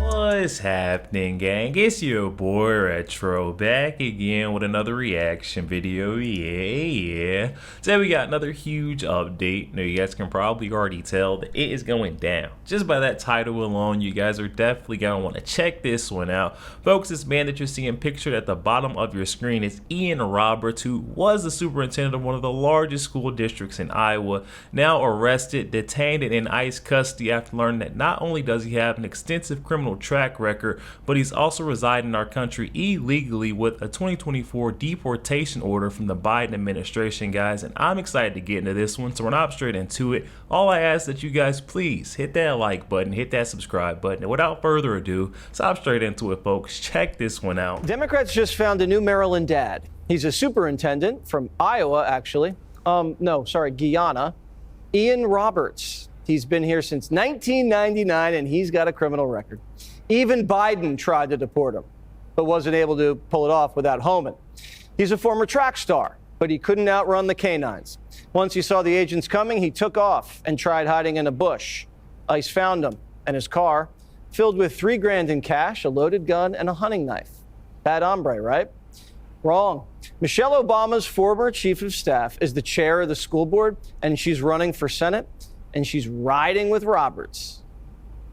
What's happening, gang? It's your boy Retro back again with another reaction video. Yeah. Today we got another huge update. Now you guys can probably already tell that it is going down. Just by that title alone, you guys are definitely gonna want to check this one out. Folks, this man that you're seeing pictured at the bottom of your screen is Ian Roberts, who was the superintendent of one of the largest school districts in Iowa, now arrested, detained, and in ICE custody after learning that not only does he have an extensive criminal track record, but he's also residing in our country illegally with a 2024 deportation order from the Biden administration, guys. And I'm excited to get into this one, so we're not straight into it. All I ask that you guys please hit that like button, hit that subscribe button, and without further ado, hop straight into it, folks. Check this one out. Democrats just found a new Maryland dad. He's a superintendent from Iowa, actually. Guyana. Ian Roberts. He's been here since 1999, and he's got a criminal record. Even Biden tried to deport him, but wasn't able to pull it off without Homan. He's a former track star, but he couldn't outrun the canines. Once he saw the agents coming, he took off and tried hiding in a bush. ICE found him and his car filled with $3 grand in cash, a loaded gun, and a hunting knife. Bad hombre, right? Wrong. Michelle Obama's former chief of staff is the chair of the school board, and she's running for Senate, and she's riding with Roberts.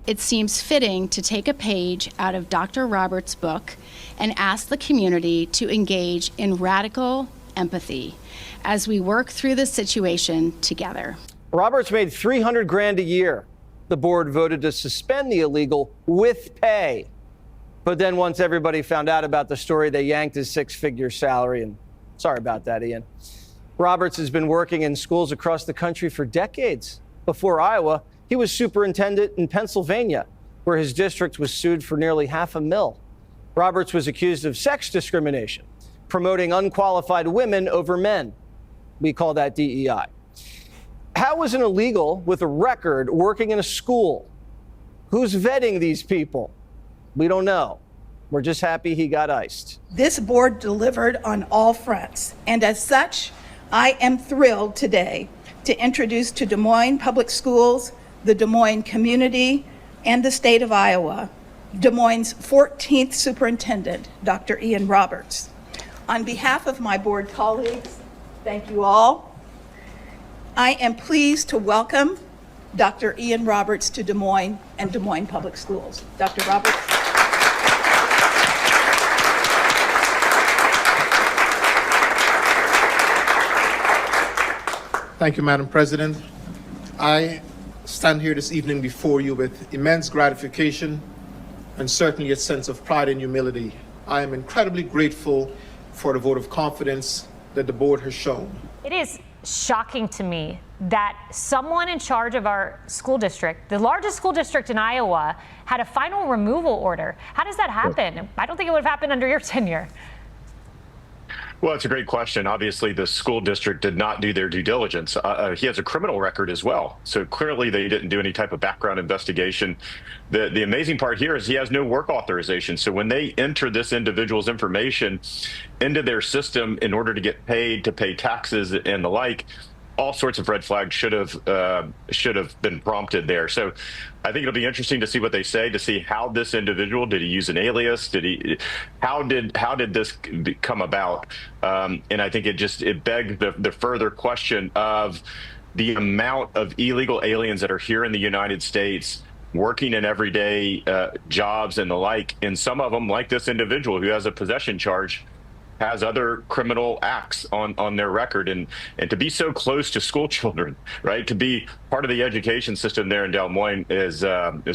It seems fitting to take a page out of Dr. Roberts' book and ask the community to engage in radical empathy as we work through this situation together. Roberts made $300 grand a year. The board voted to suspend the illegal with pay. But then once everybody found out about the story, they yanked his six-figure salary. And sorry about that, Ian. Roberts has been working in schools across the country for decades. Before Iowa, he was superintendent in Pennsylvania, where his district was sued for nearly $500,000. Roberts was accused of sex discrimination, promoting unqualified women over men. We call that DEI. How is an illegal with a record working in a school? Who's vetting these people? We don't know. We're just happy he got iced. This board delivered on all fronts, and as such, I am thrilled today to introduce to Des Moines Public Schools, the Des Moines community, and the state of Iowa, Des Moines' 14th superintendent, Dr. Ian Roberts. On behalf of my board colleagues, thank you all. I am pleased to welcome Dr. Ian Roberts to Des Moines and Des Moines Public Schools. Dr. Roberts. Thank you, Madam President. I stand here this evening before you with immense gratification and certainly a sense of pride and humility. I am incredibly grateful for the vote of confidence that the board has shown. It is shocking to me that someone in charge of our school district, the largest school district in Iowa, had a final removal order. How does that happen? I don't think it would have happened under your tenure. Well, it's a great question. Obviously, the school district did not do their due diligence. He has a criminal record as well. So clearly they didn't do any type of background investigation. The amazing part here is he has no work authorization. So when they enter this individual's information into their system in order to get paid, to pay taxes and the like, all sorts of red flags should have been prompted there. So I think it'll be interesting to see what they say, to see how this individual, did he use an alias? How did this come about? And I think it begged the further question of the amount of illegal aliens that are here in the United States working in everyday jobs and the like. And some of them, like this individual who has a possession charge, has other criminal acts on their record, and to be so close to school children, right? To be part of the education system there in Des Moines is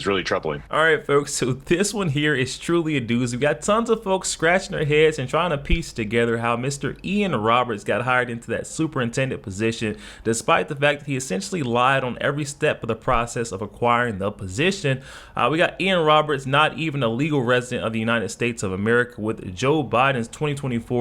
really troubling. All right, folks, so this one here is truly a doozy. We've got tons of folks scratching their heads and trying to piece together how Mr. Ian Roberts got hired into that superintendent position, despite the fact that he essentially lied on every step of the process of acquiring the position. We got Ian Roberts, not even a legal resident of the United States of America, with Joe Biden's 2024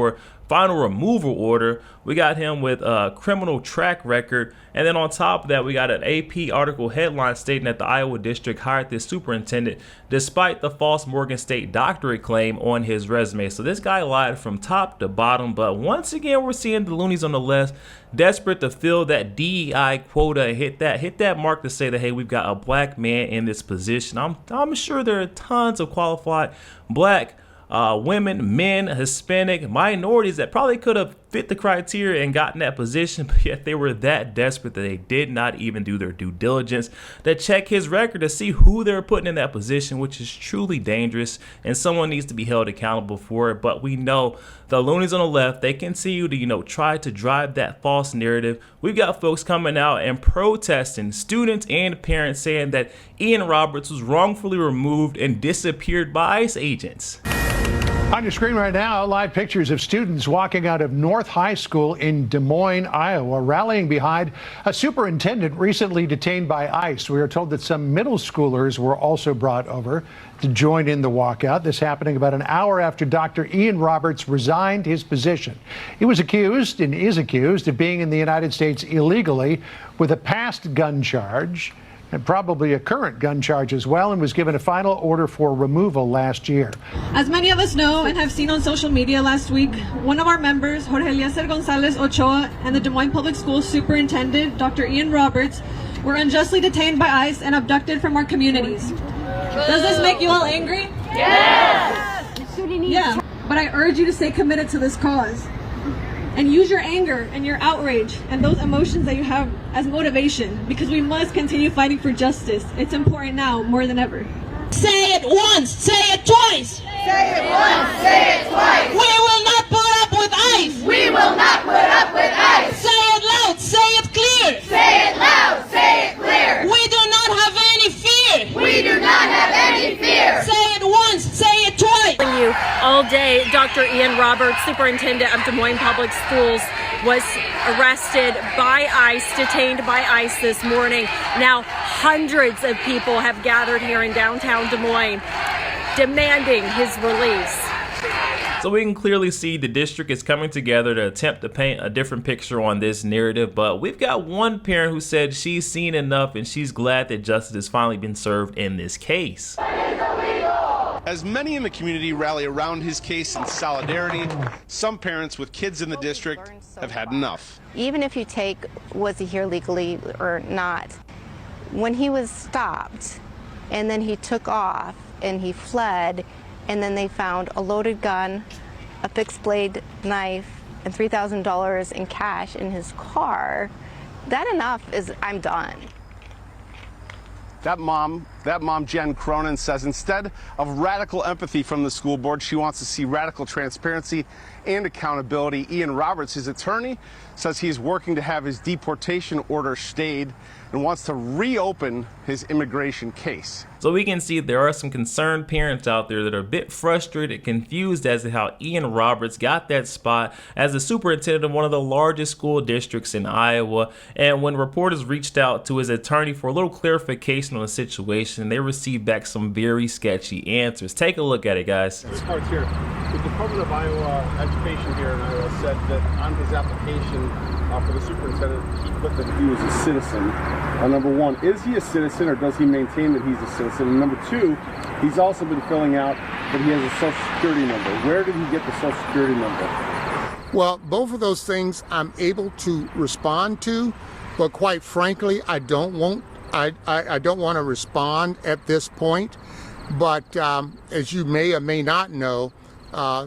final removal order. We got him with a criminal track record. And then on top of that, we got an AP article headline stating that the Iowa district hired this superintendent despite the false Morgan State doctorate claim on his resume. So this guy lied from top to bottom. But once again, we're seeing the loonies on the left desperate to fill that DEI quota, hit that mark to say that, hey, we've got a black man in this position. I'm sure there are tons of qualified black women, men, Hispanic, minorities that probably could have fit the criteria and gotten that position, but yet they were that desperate that they did not even do their due diligence to check his record to see who they're putting in that position, which is truly dangerous, and someone needs to be held accountable for it. But we know the loonies on the left, they continue to, try to drive that false narrative. We've got folks coming out and protesting, students and parents saying that Ian Roberts was wrongfully removed and disappeared by ICE agents. On your screen right now, live pictures of students walking out of North High School in Des Moines, Iowa, rallying behind a superintendent recently detained by ICE. We are told that some middle schoolers were also brought over to join in the walkout. This happening about an hour after Dr. Ian Roberts resigned his position. He was accused and is accused of being in the United States illegally with a past gun charge and probably a current gun charge as well, and was given a final order for removal last year. As many of us know and have seen on social media last week, one of our members, Jorge Eliezer Gonzalez Ochoa, and the Des Moines Public Schools Superintendent, Dr. Ian Roberts, were unjustly detained by ICE and abducted from our communities. Does this make you all angry? Yes! Yeah, but I urge you to stay committed to this cause and use your anger and your outrage and those emotions that you have as motivation, because we must continue fighting for justice. It's important now more than ever. Say it once, say it twice. Say it once, say it twice. We will not put up with ICE. We will not put up with ICE. Say it loud, say it clear. Say it loud, say it clear. We do not have any fear. We do not have any fear. Say it once, say it twice. You all day, Dr. Ian Roberts, Superintendent of Des Moines Public Schools, was arrested by ICE, detained by ICE this morning. Now, hundreds of people have gathered here in downtown Des Moines demanding his release. So we can clearly see the district is coming together to attempt to paint a different picture on this narrative, but we've got one parent who said she's seen enough and she's glad that justice has finally been served in this case. As many in the community rally around his case in solidarity, some parents with kids in the district have had enough. Even if you take, was he here legally or not, when he was stopped and then he took off and he fled, and then they found a loaded gun, a fixed blade knife, and $3,000 in cash in his car, that enough is, I'm done. That mom, Jen Cronin, says instead of radical empathy from the school board, she wants to see radical transparency and accountability. Ian Roberts, his attorney, says he's working to have his deportation order stayed and wants to reopen his immigration case. So we can see there are some concerned parents out there that are a bit frustrated, confused as to how Ian Roberts got that spot as the superintendent of one of the largest school districts in Iowa. And when reporters reached out to his attorney for a little clarification on the situation, they received back some very sketchy answers. Take a look at it, guys. It starts here. The Department of Iowa Education here in Iowa said that on his application for the superintendent, he put that he was a citizen. Number one, is he a citizen or does he maintain that he's a citizen? And number two, he's also been filling out that he has a social security number. Where did he get the social security number? Well, both of those things I'm able to respond to, but quite frankly, I don't want to respond at this point. But as you may or may not know,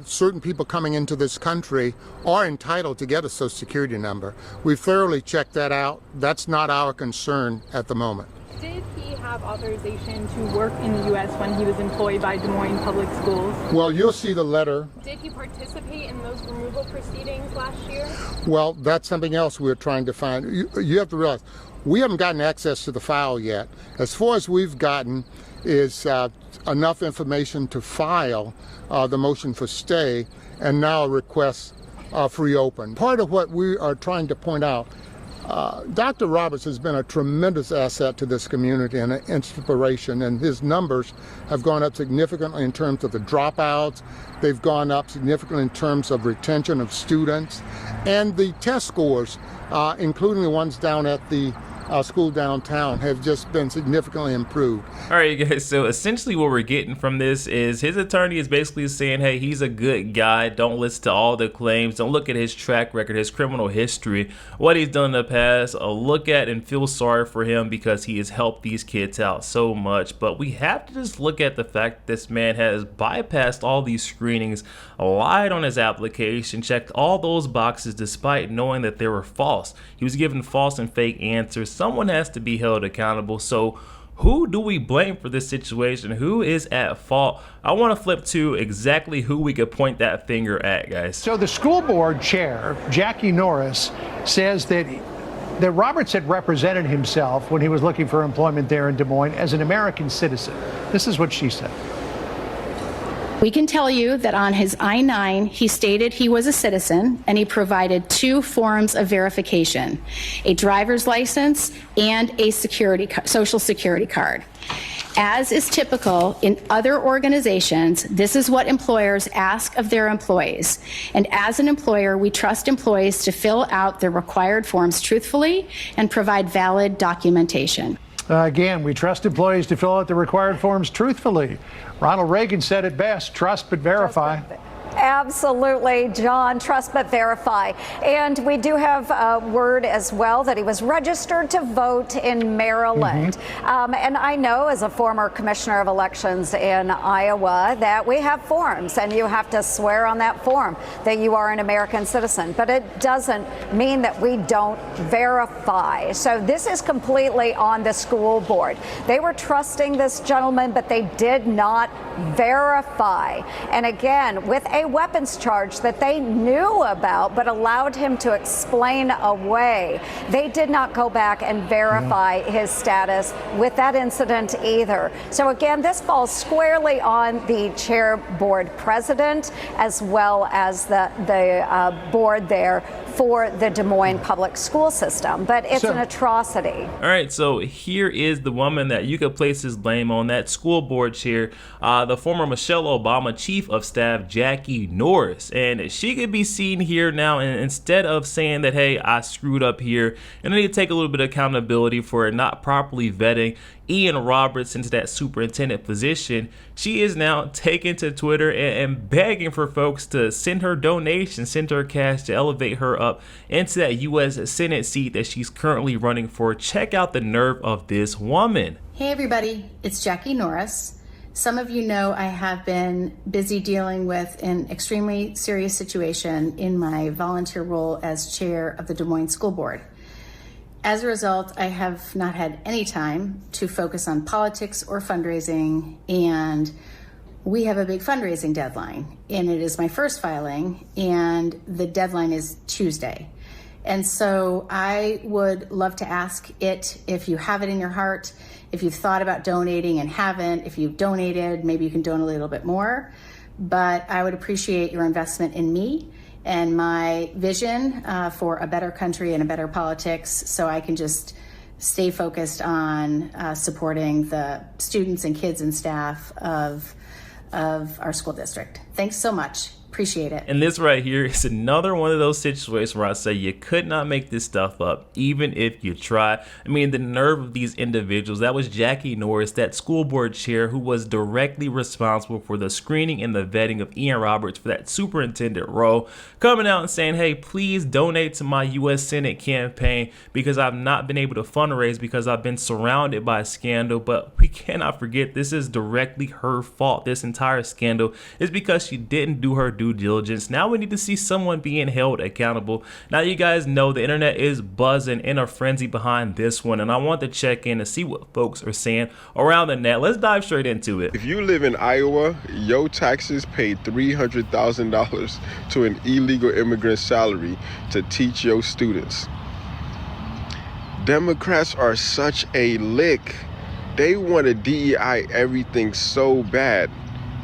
certain people coming into this country are entitled to get a social security number. We've thoroughly checked that out. That's not our concern at the moment. Did he have authorization to work in the U.S. when he was employed by Des Moines Public Schools? Well, you'll see the letter. Did he participate in those removal proceedings last year? Well, that's something else we're trying to find. You have to realize, we haven't gotten access to the file yet. As far as we've gotten is enough information to file the motion for stay and now a request for reopen. Part of what we are trying to point out Dr. Roberts has been a tremendous asset to this community and an inspiration, and his numbers have gone up significantly in terms of the dropouts. They've gone up significantly in terms of retention of students, and the test scores, including the ones down at the school downtown, have just been significantly improved. All right, you guys, so essentially what we're getting from this is his attorney is basically saying, hey, he's a good guy. Don't listen to all the claims. Don't look at his track record, his criminal history, what he's done in the past. Look at and feel sorry for him because he has helped these kids out so much. But we have to just look at the fact that this man has bypassed all these screenings, lied on his application, checked all those boxes despite knowing that they were false. He was given false and fake answers. Someone has to be held accountable. So who do we blame for this situation? Who is at fault? I want to flip to exactly who we could point that finger at, guys. So the school board chair, Jackie Norris, says that Roberts had represented himself when he was looking for employment there in Des Moines as an American citizen. This is what she said. We can tell you that on his I-9, he stated he was a citizen and he provided 2 forms of verification, a driver's license and a social security card. As is typical in other organizations, this is what employers ask of their employees. And as an employer, we trust employees to fill out the required forms truthfully and provide valid documentation. Again, we trust employees to fill out the required forms truthfully. Ronald Reagan said it best, trust but verify. Absolutely, John. Trust but verify. And we do have word as well that he was registered to vote in Maryland. And I know, as a former commissioner of elections in Iowa, that we have forms and you have to swear on that form that you are an American citizen. But it doesn't mean that we don't verify. So this is completely on the school board. They were trusting this gentleman, but they did not verify. And again, with a weapons charge that they knew about but allowed him to explain away, they did not go back and verify his status with that incident either. So again, this falls squarely on the chair board president as well as the board there for the Des Moines public school system. But it's an atrocity. All right, so here is the woman that you could place his blame on, that school board chair, the former Michelle Obama chief of staff, Jackie Norris. And she could be seen here now, and instead of saying that, hey, I screwed up here, and I need to take a little bit of accountability for not properly vetting Ian Roberts into that superintendent position, she is now taking to Twitter and begging for folks to send her donations, send her cash to elevate her up into that U.S. Senate seat that she's currently running for. Check out the nerve of this woman. Hey everybody, it's Jackie Norris. Some of you know I have been busy dealing with an extremely serious situation in my volunteer role as chair of the Des Moines School Board. As a result, I have not had any time to focus on politics or fundraising, and we have a big fundraising deadline, and it is my first filing, and the deadline is Tuesday. And so I would love to ask it, if you have it in your heart, if you've thought about donating and haven't, if you've donated, maybe you can donate a little bit more, but I would appreciate your investment in me and my vision for a better country and a better politics, so I can just stay focused on supporting the students and kids and staff of our school district. Thanks so much. Appreciate it. And this right here is another one of those situations where I say you could not make this stuff up, even if you try. I mean, the nerve of these individuals. That was Jackie Norris, that school board chair who was directly responsible for the screening and the vetting of Ian Roberts for that superintendent role, coming out and saying, hey, please donate to my U.S. Senate campaign because I've not been able to fundraise because I've been surrounded by scandal. But we cannot forget, this is directly her fault. This entire scandal is because she didn't do her due diligence. Now we need to see someone being held accountable. Now you guys know the internet is buzzing in a frenzy behind this one, and I want to check in to see what folks are saying around the net. Let's dive straight into it. If you live in Iowa, your taxes paid $300,000 to an illegal immigrant salary to teach your students. Democrats are such a lick. They want to DEI everything so bad.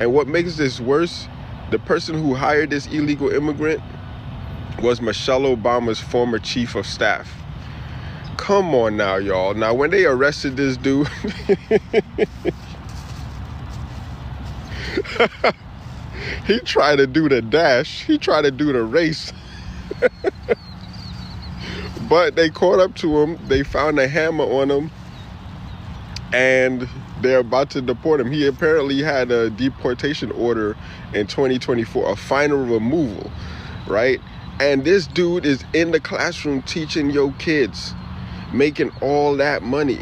And what makes this worse, the person who hired this illegal immigrant was Michelle Obama's former chief of staff. Come on now, y'all. Now, when they arrested this dude, he tried to do the dash. He tried to do the race. But they caught up to him. They found a hammer on him. And they're about to deport him. He apparently had a deportation order in 2024, a final removal, right? And this dude is in the classroom teaching your kids, making all that money.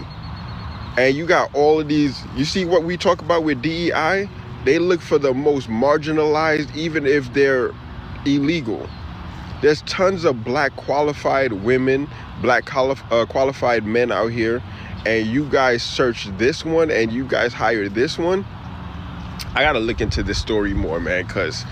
And you got all of these, you see what we talk about with DEI? They look for the most marginalized, even if they're illegal. There's tons of black qualified women, black qualified men out here, and you guys search this one and you guys hire this one. I gotta look into this story more, man, because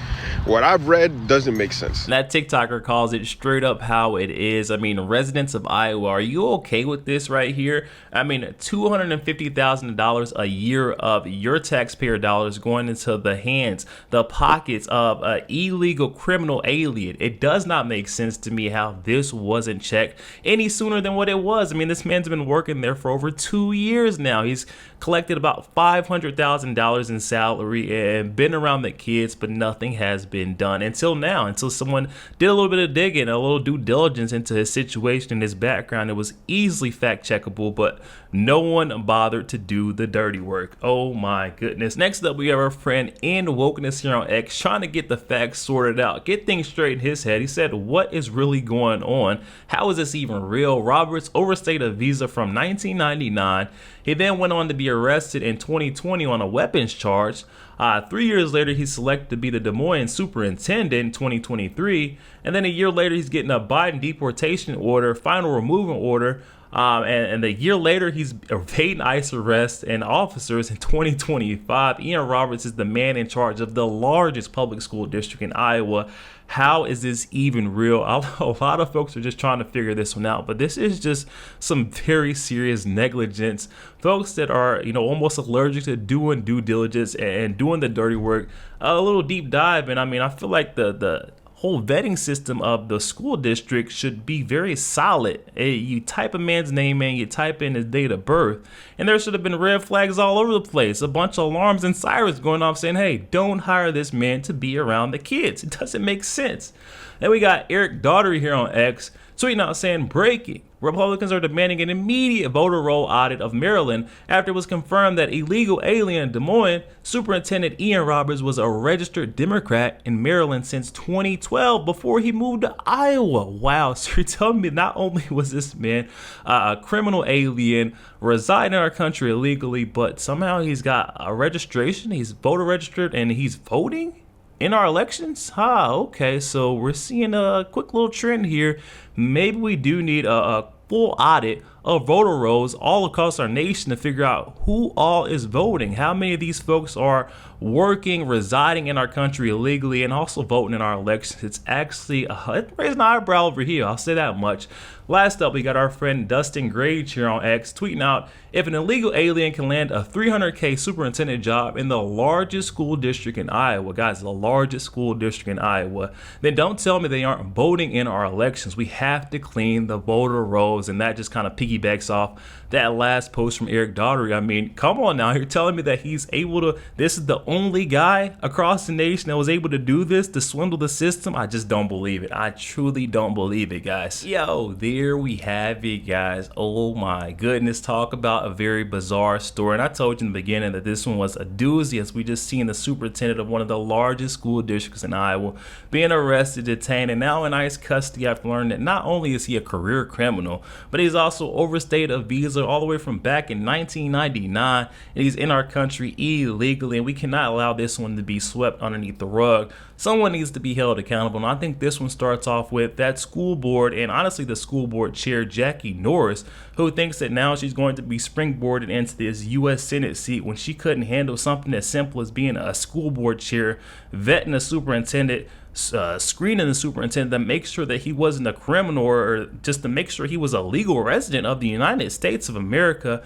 what I've read doesn't make sense. That TikToker calls it straight up how it is. I mean, residents of Iowa, are you okay with this right here? I mean, $250,000 a year of your taxpayer dollars going into the hands, the pockets of an illegal criminal alien. It does not make sense to me how this wasn't checked any sooner than what it was. I mean, this man's been working there for over 2 years now. He's collected about $500,000 in salary and been around the kids, but nothing has been done until now, until someone did a little bit of digging, a little due diligence into his situation and his background. It was easily fact checkable, but no one bothered to do the dirty work. Oh my goodness. Next up, we have our friend in Wokeness here on X trying to get the facts sorted out, get things straight in his head. He said, what is really going on? How is this even real? Roberts overstayed a visa from 1999. He then went on to be arrested in 2020 on a weapons charge. 3 years later, he's selected to be the Des Moines Superintendent in 2023. And then a year later, he's getting a Biden deportation order, final removal order. And a year later, he's evading ICE arrests and officers in 2025. Ian Roberts is the man in charge of the largest public school district in Iowa. How is this even real? A lot of folks are just trying to figure this one out, but this is just some very serious negligence. Folks that are, almost allergic to doing due diligence and doing the dirty work. A little deep dive, and I mean, I feel like the whole vetting system of the school district should be very solid. You type a man's name in, you type in his date of birth, and there should have been red flags all over the place. A bunch of alarms and sirens going off saying, hey, don't hire this man to be around the kids. It doesn't make sense. Then we got Eric Daugherty here on X tweeting out saying, breaking. Republicans are demanding an immediate voter roll audit of Maryland after it was confirmed that illegal alien in Des Moines Superintendent Ian Roberts was a registered Democrat in Maryland since 2012 before he moved to Iowa. Wow, so you're telling me not only was this man a criminal alien residing in our country illegally, but somehow he's got a registration, he's voter registered, and he's voting in our elections? Okay, so we're seeing a quick little trend here. Maybe we do need a full audit of voter rolls all across our nation to figure out who all is voting. How many of these folks are working, residing in our country illegally, and also voting in our elections. It's actually it's raising an eyebrow over here, I'll say that much. Last up, we got our friend Dustin Grage here on X tweeting out, if an illegal alien can land a $300K superintendent job in the largest school district in Iowa, guys, the largest school district in Iowa, then don't tell me they aren't voting in our elections. We have to clean the voter rolls, and that just kind of piggybacks off that last post from Eric Daugherty. I mean, come on now, you're telling me that he's able to, this is the only guy across the nation that was able to do this, to swindle the system? I just don't believe it. I truly don't believe it, guys. Yo, there we have it, guys. Oh my goodness, talk about a very bizarre story. And I told you in the beginning that this one was a doozy, as we just seen the superintendent of one of the largest school districts in Iowa being arrested, detained, and now in ICE custody after learning that not only is he a career criminal, but he's also overstayed a visa all the way from back in 1999, and he's in our country illegally, and we cannot allow this one to be swept underneath the rug. Someone needs to be held accountable, and I think this one starts off with that school board, and honestly the school board chair, Jackie Norris, who thinks that now she's going to be springboarded into this U.S. Senate seat when she couldn't handle something as simple as being a school board chair, vetting a superintendent screening the superintendent to make sure that he wasn't a criminal, or just to make sure he was a legal resident of the United States of America.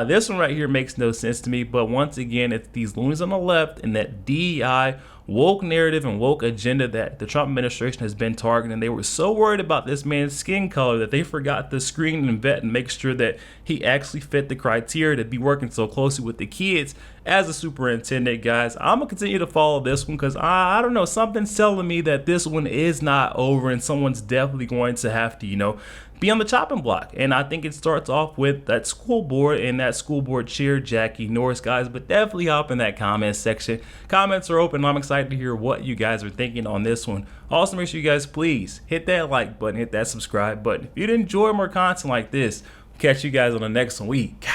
This one right here makes no sense to me, but once again, it's these loonies on the left and that DEI woke narrative and woke agenda that the Trump administration has been targeting. They were so worried about this man's skin color that they forgot to screen and vet and make sure that he actually fit the criteria to be working so closely with the kids as a superintendent. Guys, I'm gonna continue to follow this one because I don't know, something's telling me that this one is not over and someone's definitely going to have to, you know, be on the chopping block. And I think it starts off with that school board and that school board chair, Jackie Norris, guys. But definitely hop in that comment section. Comments are open. I'm excited to hear what you guys are thinking on this one. Also, make sure you guys please hit that like button, hit that subscribe button. If you enjoy more content like this, catch you guys on the next week.